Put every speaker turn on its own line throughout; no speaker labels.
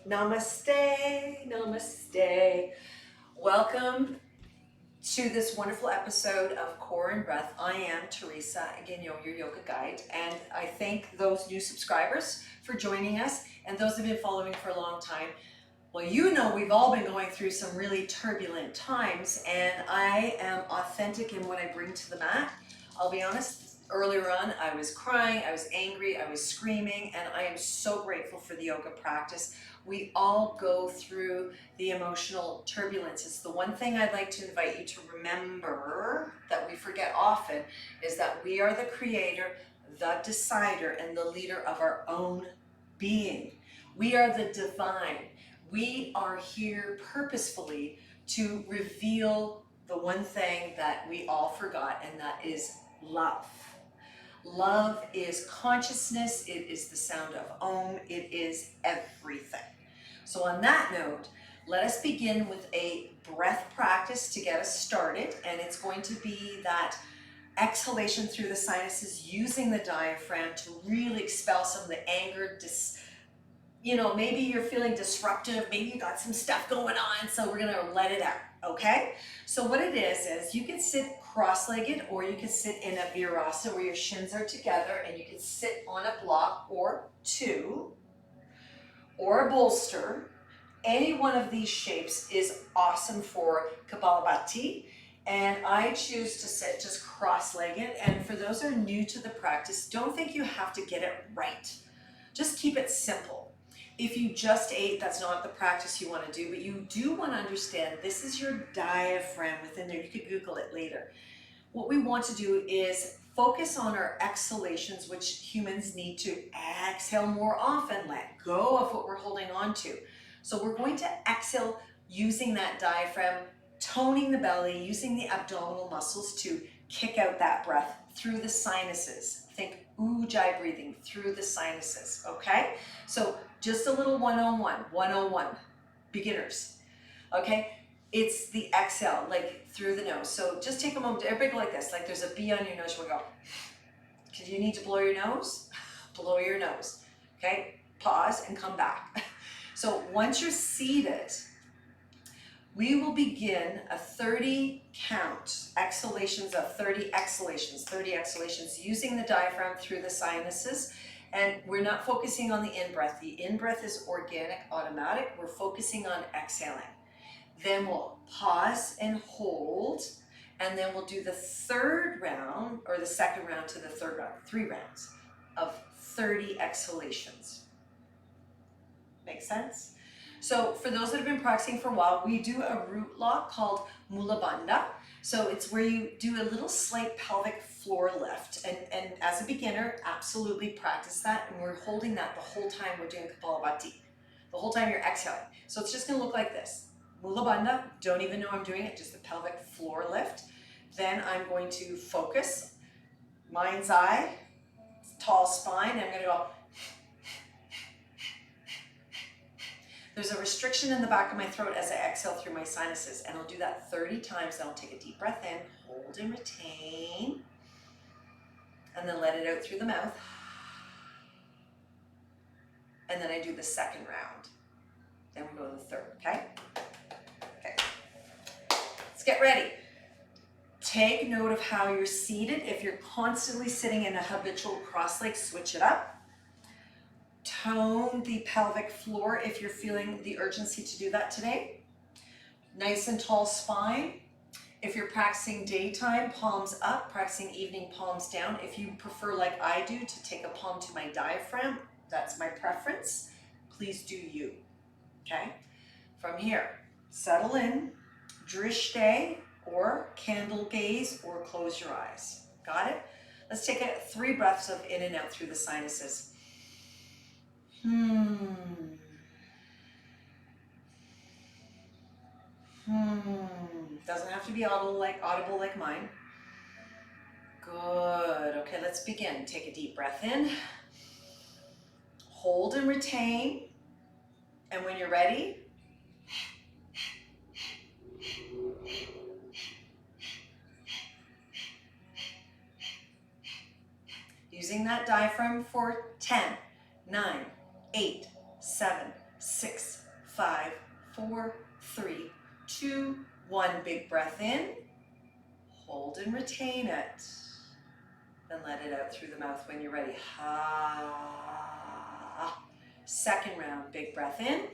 Namaste, namaste. Welcome to this wonderful episode of Core and Breath. I am Teresa Agino, your yoga guide, and I thank those new subscribers for joining us and those who have been following for a long time. Well, you know we've all been going through some really turbulent times, and I am authentic in what I bring to the mat. I'll be honest, earlier on I was crying, I was angry, I was screaming, and I am so grateful for the yoga practice. We all go through the emotional turbulence. It's the one thing I'd like to invite you to remember that we forget often is that we are the creator, the decider, and the leader of our own being. We are the divine. We are here purposefully to reveal the one thing that we all forgot, and that is love. Love is consciousness, it is the sound of Om, it is everything. So, on that note, let us begin with a breath practice to get us started, and it's going to be that exhalation through the sinuses using the diaphragm to really expel some of the anger, maybe you're feeling disruptive, maybe you got some stuff going on, so we're gonna let it out, okay? So what it is you can sit cross-legged or you can sit in a virasana where your shins are together and you can sit on a block or two or a bolster. Any one of these shapes is awesome for Kapalabhati, and I choose to sit just cross-legged. And for those who are new to the practice, don't think you have to get it right. Just keep it simple. If you just ate, that's not the practice you want to do, but you do want to understand this is your diaphragm within there. You could Google it later. What we want to do is focus on our exhalations, which humans need to exhale more often, let go of what we're holding on to. So we're going to exhale using that diaphragm, toning the belly, using the abdominal muscles to kick out that breath through the sinuses. Think Ujjayi breathing through the sinuses, okay? So just a little 101, beginners, okay? It's the exhale, like through the nose. So just take a moment, everybody go like this, like there's a bee on your nose, you wanna go, because you need to blow your nose, blow your nose, okay? Pause and come back. So once you're seated, we will begin a 30 count, exhalations of 30 exhalations using the diaphragm through the sinuses. And we're not focusing on the in-breath. The in-breath is organic, automatic. We're focusing on exhaling. Then we'll pause and hold, and then we'll do the third round, or the second round to the third round, 3 rounds of 30 exhalations. Make sense? So for those that have been practicing for a while, we do a root lock called Mula Bandha. So it's where you do a little slight pelvic floor lift. And as a beginner, absolutely practice that. And we're holding that the whole time we're doing Kapalabhati. The whole time you're exhaling. So it's just gonna look like this. Mula Bandha, don't even know I'm doing it, just the pelvic floor lift. Then I'm going to focus, mind's eye, tall spine, and I'm gonna go. There's a restriction in the back of my throat as I exhale through my sinuses, and I'll do that 30 times. Then I'll take a deep breath in, hold and retain, and then let it out through the mouth. And then I do the second round. Then we go to the third, okay? Okay. Let's get ready. Take note of how you're seated. If you're constantly sitting in a habitual cross leg, switch it up. Tone the pelvic floor if you're feeling the urgency to do that today. Nice and tall spine. If you're practicing daytime, palms up, practicing evening, palms down. If you prefer, like I do, to take a palm to my diaphragm, that's my preference. Please do you, okay? From here, settle in, drishte, or candle gaze, or close your eyes. Got it? Let's take 3 breaths of in and out through the sinuses. Doesn't have to be audible like mine. Good. Okay, let's begin. Take a deep breath in. Hold and retain. And when you're ready, using that diaphragm for 10, 9, 8, 7, 6, 5, 4, 3, 2, 1. Big breath in. Hold and retain it. Then let it out through the mouth when you're ready. Ha. Second round, big breath in.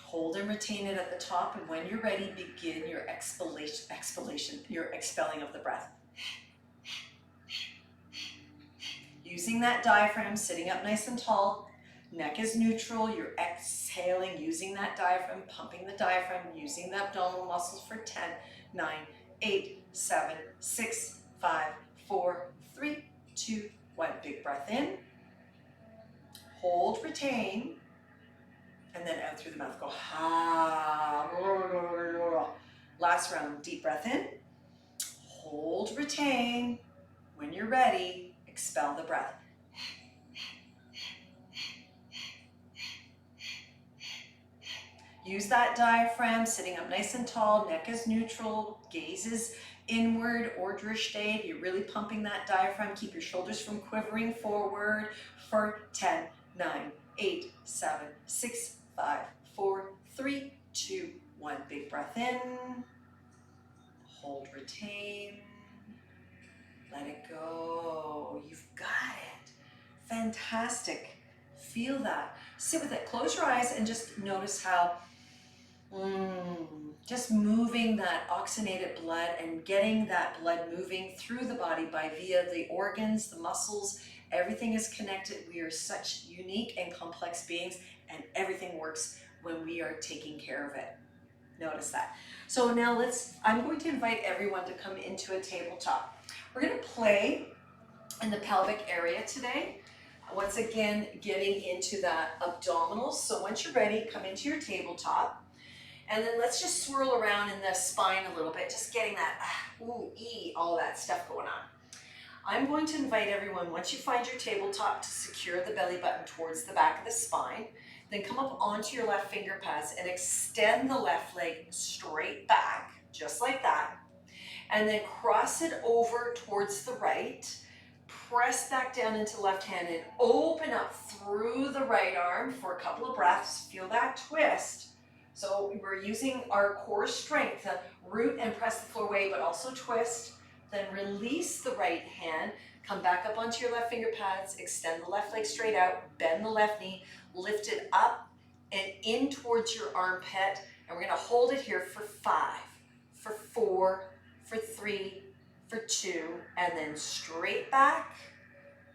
Hold and retain it at the top, and when you're ready, begin your your expelling of the breath. Using that diaphragm, sitting up nice and tall, neck is neutral, you're exhaling, using that diaphragm, pumping the diaphragm, using the abdominal muscles for 10, 9, 8, 7, 6, 5, 4, 3, 2, 1. Big breath in. Hold, retain, and then out through the mouth. Go ha. Last round, deep breath in. Hold, retain. When you're ready, expel the breath. Use that diaphragm, sitting up nice and tall, neck is neutral, gaze is inward, Urdhva Sthiti. You're really pumping that diaphragm. Keep your shoulders from quivering forward for 10, 9, 8, 7, 6, 5, 4, 3, 2, 1. Big breath in. Hold, retain. Let it go. You've got it. Fantastic. Feel that. Sit with it. Close your eyes and just notice how just moving that oxygenated blood and getting that blood moving through the body via the organs, the muscles. Everything is connected. We are such unique and complex beings, and everything works when we are taking care of it. Notice that. So now I'm going to invite everyone to come into a tabletop. We're going to play in the pelvic area today. Once again, getting into that abdominals. So once you're ready, come into your tabletop. And then let's just swirl around in the spine a little bit, just getting that all that stuff going on. I'm going to invite everyone, once you find your tabletop, to secure the belly button towards the back of the spine. Then come up onto your left finger pads and extend the left leg straight back, just like that. And then cross it over towards the right. Press back down into the left hand and open up through the right arm for a couple of breaths. Feel that twist. So we're using our core strength to root and press the floor away, but also twist. Then release the right hand. Come back up onto your left finger pads. Extend the left leg straight out. Bend the left knee. Lift it up and in towards your armpit. And we're going to hold it here for 5, for 4, for 3, for 2, and then straight back.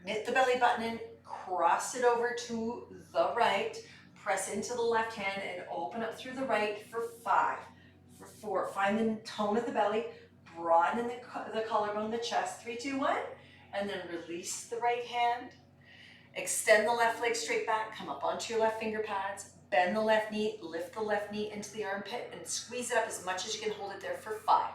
Knit the belly button in. Cross it over to the right. Press into the left hand and open up through the right for 5, for 4. Find the tone of the belly. Broaden the collarbone, the chest. 3, 2, 1. And then release the right hand. Extend the left leg straight back. Come up onto your left finger pads. Bend the left knee. Lift the left knee into the armpit and squeeze it up as much as you can. Hold it there for 5,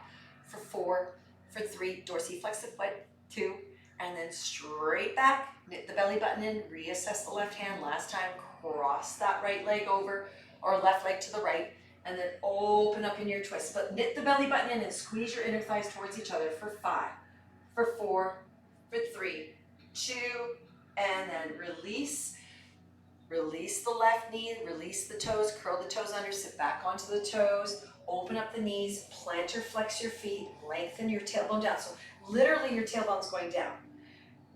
for 4, for 3. Dorsiflex the foot. 2. And then straight back. Knit the belly button in. Reassess the left hand. Last time. Cross that right leg over, or left leg to the right, and then open up in your twist. But knit the belly button in and squeeze your inner thighs towards each other for 5, for 4, for 3, 2, and then release. Release the left knee, release the toes, curl the toes under, sit back onto the toes, open up the knees, plantar flex your feet, lengthen your tailbone down. So literally your tailbone's going down.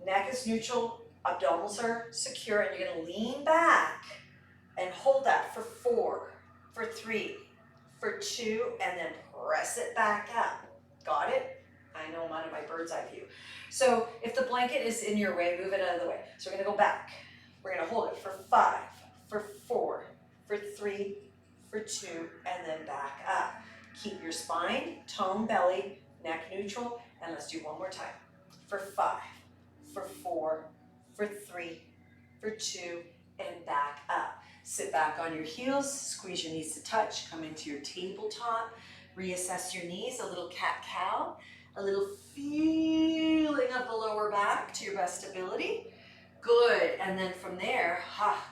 Neck is neutral. Abdominals are secure, and you're going to lean back and hold that for 4, for 3, for 2, and then press it back up. Got it? I know I'm out of my bird's eye view. So if the blanket is in your way, move it out of the way. So we're going to go back. We're going to hold it for 5, for 4, for 3, for 2, and then back up. Keep your spine, tone, belly, neck neutral, and let's do one more time. For 5, for 4, for 3, for 2, and back up. Sit back on your heels, squeeze your knees to touch, come into your tabletop, reassess your knees, a little cat-cow, a little feeling of the lower back to your best ability. Good, and then from there,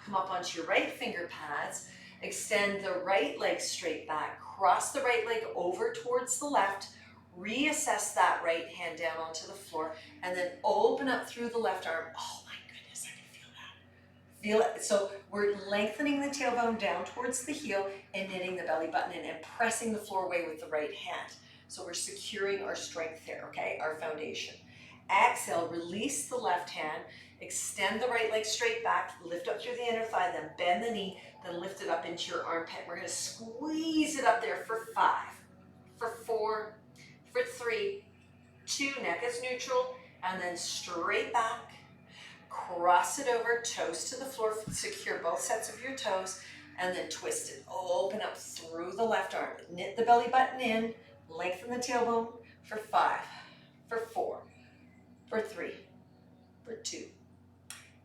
come up onto your right finger pads, extend the right leg straight back, cross the right leg over towards the left, reassess that right hand down onto the floor, and then open up through the left arm. Oh my goodness, I can feel that. Feel it. So we're lengthening the tailbone down towards the heel and knitting the belly button in and pressing the floor away with the right hand. So we're securing our strength there, okay, our foundation. Exhale, release the left hand, extend the right leg straight back, lift up through the inner thigh, then bend the knee, then lift it up into your armpit. We're gonna squeeze it up there for 5, for 4, for 3, 2, neck is neutral, and then straight back. Cross it over, toes to the floor, secure both sets of your toes, and then twist it. Open up through the left arm. Knit the belly button in, lengthen the tailbone for 5, for 4, for 3, for 2.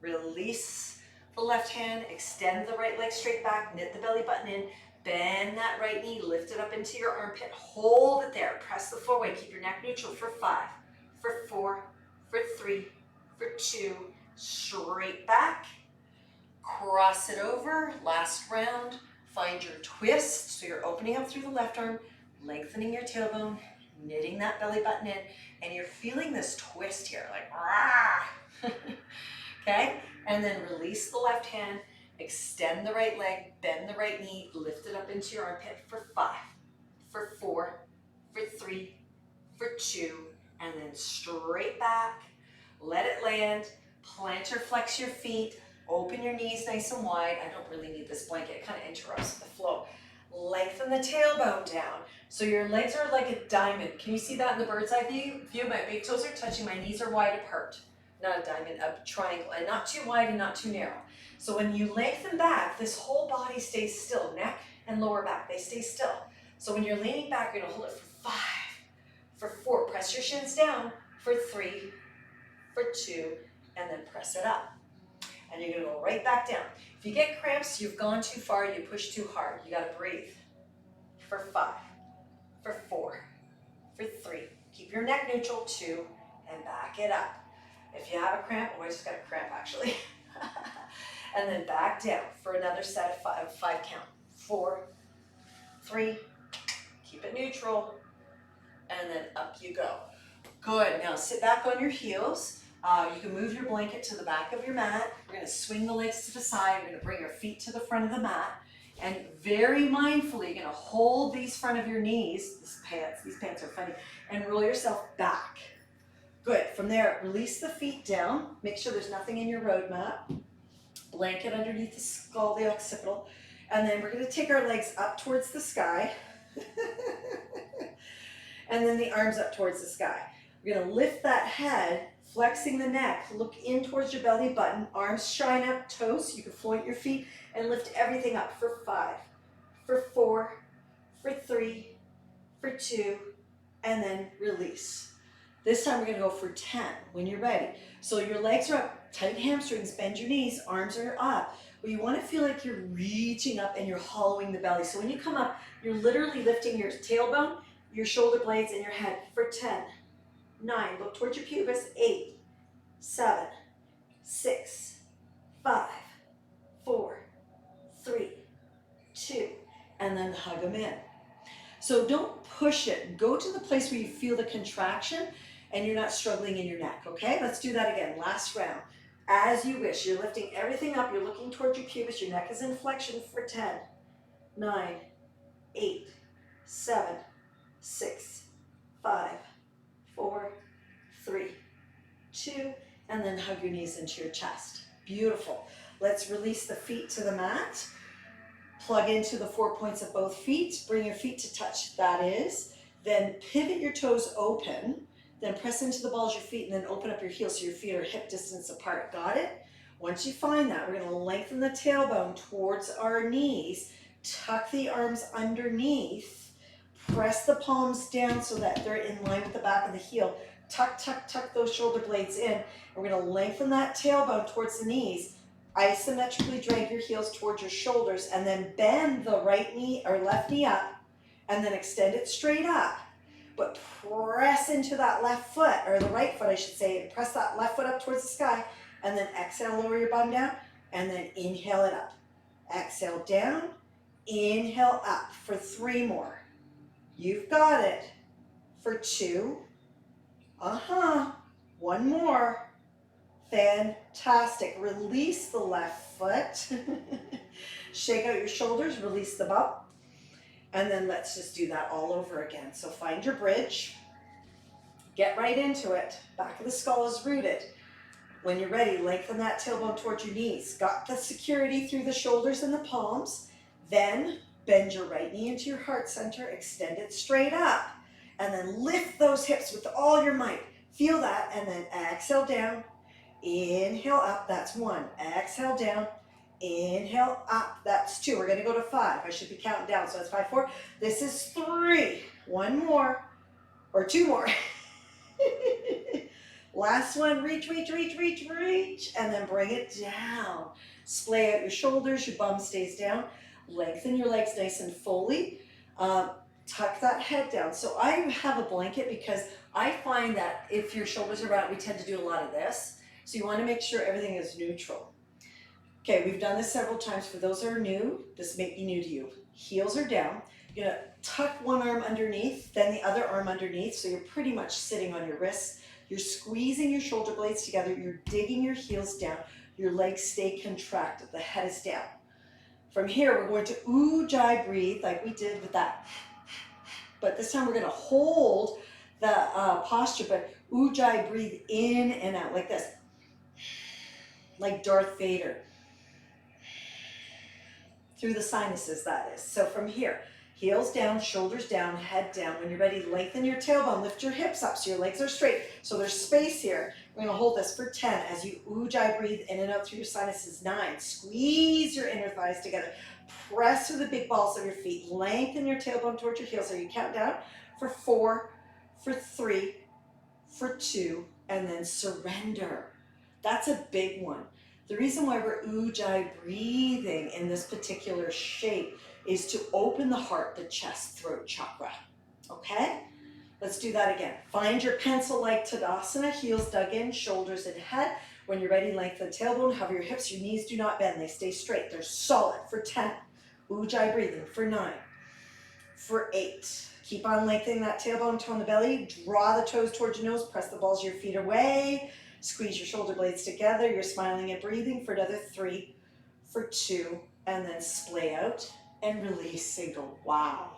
Release the left hand, extend the right leg straight back, knit the belly button in, bend that right knee, lift it up into your armpit, hold it there, press the floor away, keep your neck neutral for 5, for 4, for 3, for 2, straight back, cross it over, last round, find your twist, so you're opening up through the left arm, lengthening your tailbone, knitting that belly button in, and you're feeling this twist here, like rah, okay? And then release the left hand, extend the right leg, bend the right knee, lift it up into your armpit for 5, for 4, for 3, for 2, and then straight back, let it land, plant or flex your feet, open your knees nice and wide. I don't really need this blanket, it kind of interrupts the flow. Lengthen the tailbone down. So your legs are like a diamond. Can you see that in the bird's eye view? My big toes are touching, my knees are wide apart. Not a diamond, a triangle, and not too wide and not too narrow. So when you lengthen back, this whole body stays still. Neck and lower back, they stay still. So when you're leaning back, you're gonna hold it for 5, for 4, press your shins down, for 3, for 2, and then press it up. And you're gonna go right back down. If you get cramps, you've gone too far, you push too hard. You gotta breathe. For 5, for 4, for 3. Keep your neck neutral, 2, and back it up. If you have a cramp, oh, I just got a cramp actually. And then back down for another set of 5 count. 4, 3, keep it neutral, and then up you go. Good, now sit back on your heels. You can move your blanket to the back of your mat. We're gonna swing the legs to the side. We're gonna bring your feet to the front of the mat. And very mindfully, you're gonna hold these front of your knees, these pants are funny, and roll yourself back. Good, from there, release the feet down. Make sure there's nothing in your road mat. Blanket underneath the skull, the occipital. And then we're gonna take our legs up towards the sky. And then the arms up towards the sky. We're gonna lift that head, flexing the neck, look in towards your belly button, arms shine up, toes, you can float your feet, and lift everything up for 5, for 4, for 3, for 2, and then release. This time we're gonna go for 10 when you're ready. So your legs are up, tight hamstrings, bend your knees, arms are up. But you wanna feel like you're reaching up and you're hollowing the belly. So when you come up, you're literally lifting your tailbone, your shoulder blades, and your head for 10, 9, look towards your pubis, 8, 7, 6, 5, 4, 3, 2, and then hug them in. So don't push it. Go to the place where you feel the contraction and you're not struggling in your neck, okay? Let's do that again, last round. As you wish, you're lifting everything up, you're looking towards your pubis, your neck is in flexion for 10, 9, 8, 7, 6, 5, 4, 3, 2, and then hug your knees into your chest. Beautiful. Let's release the feet to the mat. Plug into the 4 points of both feet. Bring your feet to touch, that is. Then pivot your toes open. Then press into the balls of your feet and then open up your heels so your feet are hip distance apart. Got it? Once you find that, we're gonna lengthen the tailbone towards our knees. Tuck the arms underneath. Press the palms down so that they're in line with the back of the heel. Tuck, tuck, tuck those shoulder blades in. We're gonna lengthen that tailbone towards the knees. Isometrically drag your heels towards your shoulders and then bend the right knee or left knee up and then extend it straight up. But press into that left foot, or the right foot I should say, and press that left foot up towards the sky and then exhale, lower your bum down and then inhale it up. Exhale down, inhale up for 3 more. You've got it. For 2, 1 more,
Fantastic. Release the left foot. Shake out your shoulders, release the bump. And then let's just do that all over again. So find your bridge. Get right into it. Back of the skull is rooted. When you're ready, lengthen that tailbone towards your knees. Got the security through the shoulders and the palms. Then bend your right knee into your heart center. Extend it straight up. And then lift those hips with all your might. Feel that. And then exhale down. Inhale up. That's 1. Exhale down. Inhale up. That's 2. We're going to go to 5. I should be counting down. So that's 5, 4. This is 3. 1 more. Or 2 more. Last one, reach, reach, reach, reach, reach, and then bring it down. Splay out your shoulders, your bum stays down. Lengthen your legs nice and fully. Tuck that head down. So I have a blanket because I find that if your shoulders are out, we tend to do a lot of this. So you want to make sure everything is neutral. Okay, we've done this several times. For those that are new, this may be new to you. Heels are down. You're going to tuck one arm underneath, then the other arm underneath. So you're pretty much sitting on your wrists. You're squeezing your shoulder blades together. You're digging your heels down. Your legs stay contracted. The head is down. From here, we're going to Ujjayi breathe like we did with that. But this time we're going to hold the posture, but Ujjayi breathe in and out like this. Like Darth Vader. Through the sinuses, that is. So from here, heels down, shoulders down, head down. When you're ready, lengthen your tailbone, lift your hips up so your legs are straight. So there's space here. We're going to hold this for 10 as you Ujjayi breathe in and out through your sinuses. 9, squeeze your inner thighs together. Press through the big balls of your feet. Lengthen your tailbone towards your heels. So you count down for 4, for 3, for 2, and then surrender. That's a big one. The reason why we're Ujjayi breathing in this particular shape is to open the heart, the chest, throat chakra. Okay? Let's do that again. Find your pencil-like Tadasana, heels dug in, shoulders and head. When you're ready, lengthen the tailbone, hover your hips, your knees do not bend, they stay straight. They're solid for 10. Ujjayi breathing for 9. For 8. Keep on lengthening that tailbone, tone the belly, draw the toes towards your nose, press the balls of your feet away, squeeze your shoulder blades together, you're smiling and breathing for another 3, for 2, and then splay out and release and go, wow.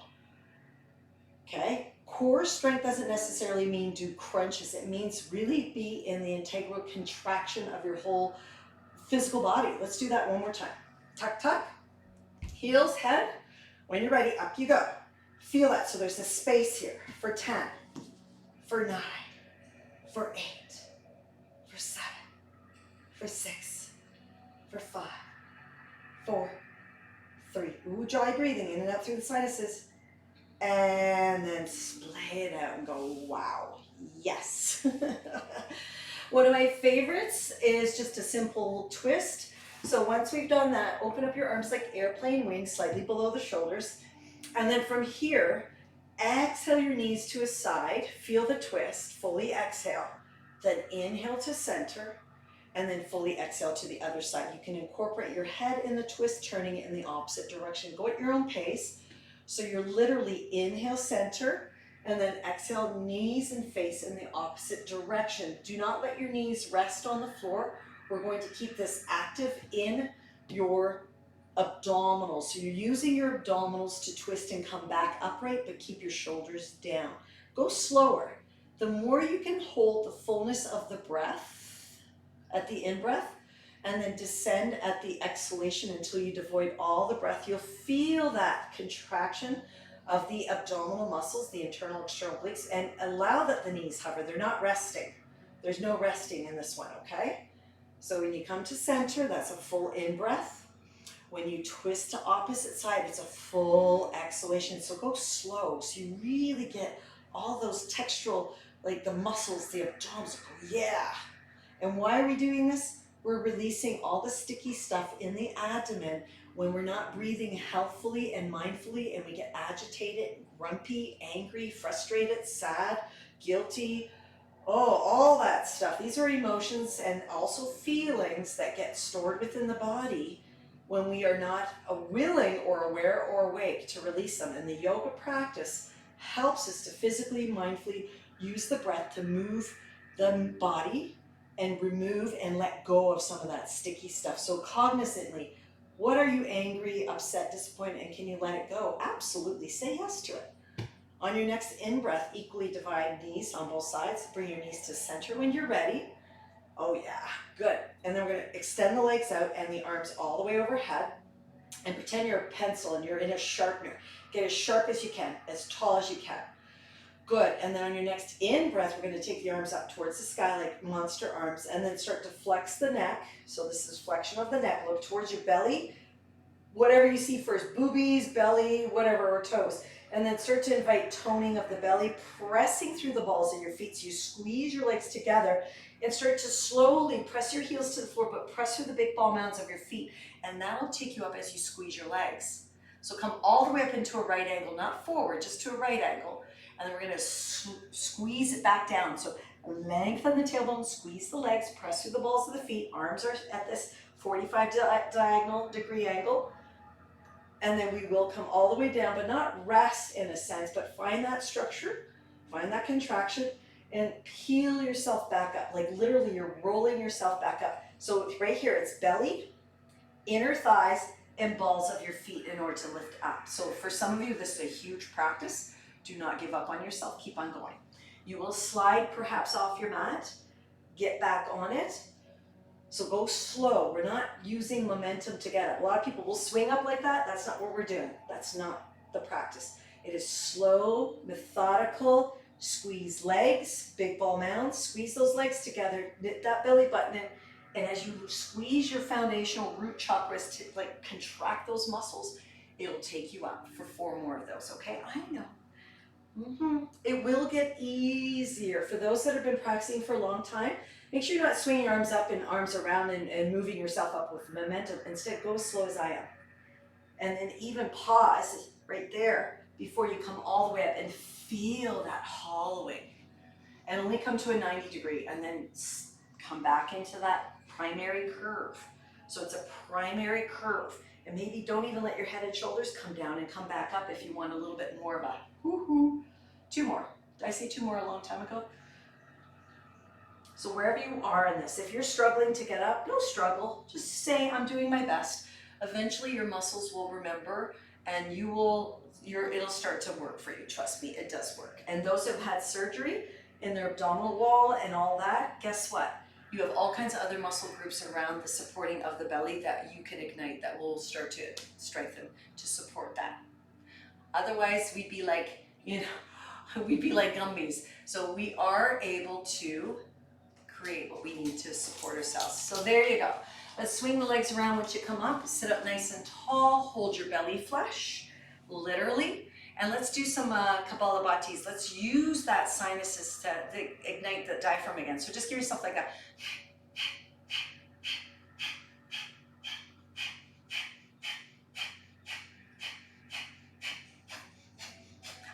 Okay? Core strength doesn't necessarily mean do crunches. It means really be in the integral contraction of your whole physical body. Let's do that one more time. Tuck, tuck. Heels, head. When you're ready, up you go. Feel that. So there's a space here for 10, for 9, for 8, for 7, for 6, for 5, 4, 3. Ujjayi breathing in and out through the sinuses. And then splay it out and go, wow, yes. One of my favorites is just a simple twist. So once we've done that, open up your arms like airplane wings, slightly below the shoulders. And then from here, exhale your knees to a side, feel the twist, fully exhale. Then inhale to center, and then fully exhale to the other side. You can incorporate your head in the twist, turning it in the opposite direction. Go at your own pace. So you're literally inhale center, and then exhale knees and face in the opposite direction. Do not let your knees rest on the floor. We're going to keep this active in your abdominals. So you're using your abdominals to twist and come back upright, but keep your shoulders down. Go slower. The more you can hold the fullness of the breath at the in-breath, and then descend at the exhalation until you devoid all the breath. You'll feel that contraction of the abdominal muscles, the internal external obliques, and allow that the knees hover. They're not resting. There's no resting in this one, okay? So when you come to center, that's a full in-breath. When you twist to opposite side, it's a full exhalation. So go slow so you really get all those textural, like the muscles, the abdominals, go, yeah. And why are we doing this? We're releasing all the sticky stuff in the abdomen when we're not breathing healthfully and mindfully, and we get agitated, grumpy, angry, frustrated, sad, guilty, all that stuff. These are emotions and also feelings that get stored within the body when we are not willing or aware or awake to release them. And the yoga practice helps us to physically, mindfully use the breath to move the body and remove and let go of some of that sticky stuff. So cognizantly, what are you angry, upset, disappointed, and can you let it go? Absolutely, say yes to it. On your next in-breath, equally divide knees on both sides. Bring your knees to center when you're ready. Oh yeah, good. And then we're gonna extend the legs out and the arms all the way overhead. And pretend you're a pencil and you're in a sharpener. Get as sharp as you can, as tall as you can. Good, and then on your next in-breath, we're gonna take the arms up towards the sky like monster arms and then start to flex the neck. So this is flexion of the neck, look towards your belly. Whatever you see first, boobies, belly, whatever, or toes. And then start to invite toning of the belly, pressing through the balls of your feet. So you squeeze your legs together and start to slowly press your heels to the floor, but press through the big ball mounds of your feet. And that'll take you up as you squeeze your legs. So come all the way up into a right angle, not forward, just to a right angle. And then we're gonna squeeze it back down. So lengthen the tailbone, squeeze the legs, press through the balls of the feet. Arms are at this 45 diagonal degree angle. And then we will come all the way down, but not rest in a sense, but find that structure, find that contraction, and peel yourself back up. Like literally you're rolling yourself back up. So right here, it's belly, inner thighs, and balls of your feet in order to lift up. So for some of you, this is a huge practice. Do not give up on yourself, keep on going. You will slide perhaps off your mat, get back on it. So go slow. We're not using momentum to get up. A lot of people will swing up like that. That's not what we're doing. That's not the practice. It is slow, methodical, squeeze legs, big ball mounds, squeeze those legs together, knit that belly button in, and as you squeeze your foundational root chakras to like contract those muscles, it'll take you up for 4 more of those, okay? I know. It will get easier. For those that have been practicing for a long time, make sure you're not swinging your arms up and arms around and moving yourself up with momentum. Instead, go as slow as I am. And then even pause right there before you come all the way up and feel that hollowing. And only come to a 90 degree and then come back into that primary curve. So it's a primary curve. And maybe don't even let your head and shoulders come down and come back up if you want a little bit more of a woo-hoo. 2 more. Did I say 2 more a long time ago? So wherever you are in this, if you're struggling to get up, no struggle. Just say, I'm doing my best. Eventually your muscles will remember and it'll start to work for you. Trust me, it does work. And those who have had surgery in their abdominal wall and all that, guess what? You have all kinds of other muscle groups around the supporting of the belly that you can ignite that will start to strengthen to support that. Otherwise, we'd be like, we'd be like Gumbies. So we are able to create what we need to support ourselves. So there you go. Let's swing the legs around once you come up. Sit up nice and tall. Hold your belly flush, literally. And let's do some Kapalabhatis. Let's use that sinuses to ignite the diaphragm again. So just give yourself like that.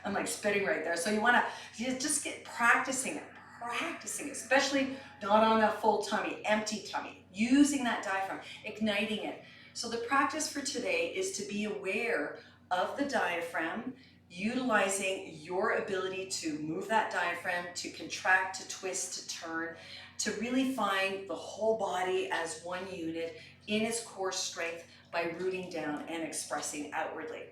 I'm like spitting right there. So you want to just get practicing it, especially not on a full tummy, empty tummy, using that diaphragm, igniting it. So the practice for today is to be aware of the diaphragm, utilizing your ability to move that diaphragm, to contract, to twist, to turn, to really find the whole body as one unit in its core strength by rooting down and expressing outwardly.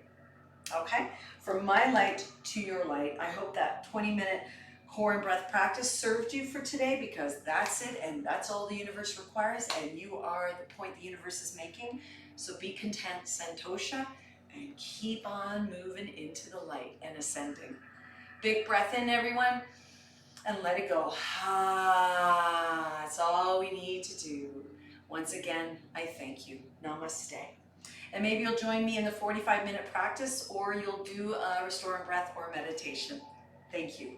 Okay? From my light to your light, I hope that 20-minute core and breath practice served you for today, because that's it and that's all the universe requires, and you are the point the universe is making. So be content, Santosha, and keep on moving into the light and ascending. Big breath in, everyone, and let it go. Ah, that's all we need to do. Once again, I thank you. Namaste. And maybe you'll join me in the 45-minute practice, or you'll do a restoring breath or meditation. Thank you.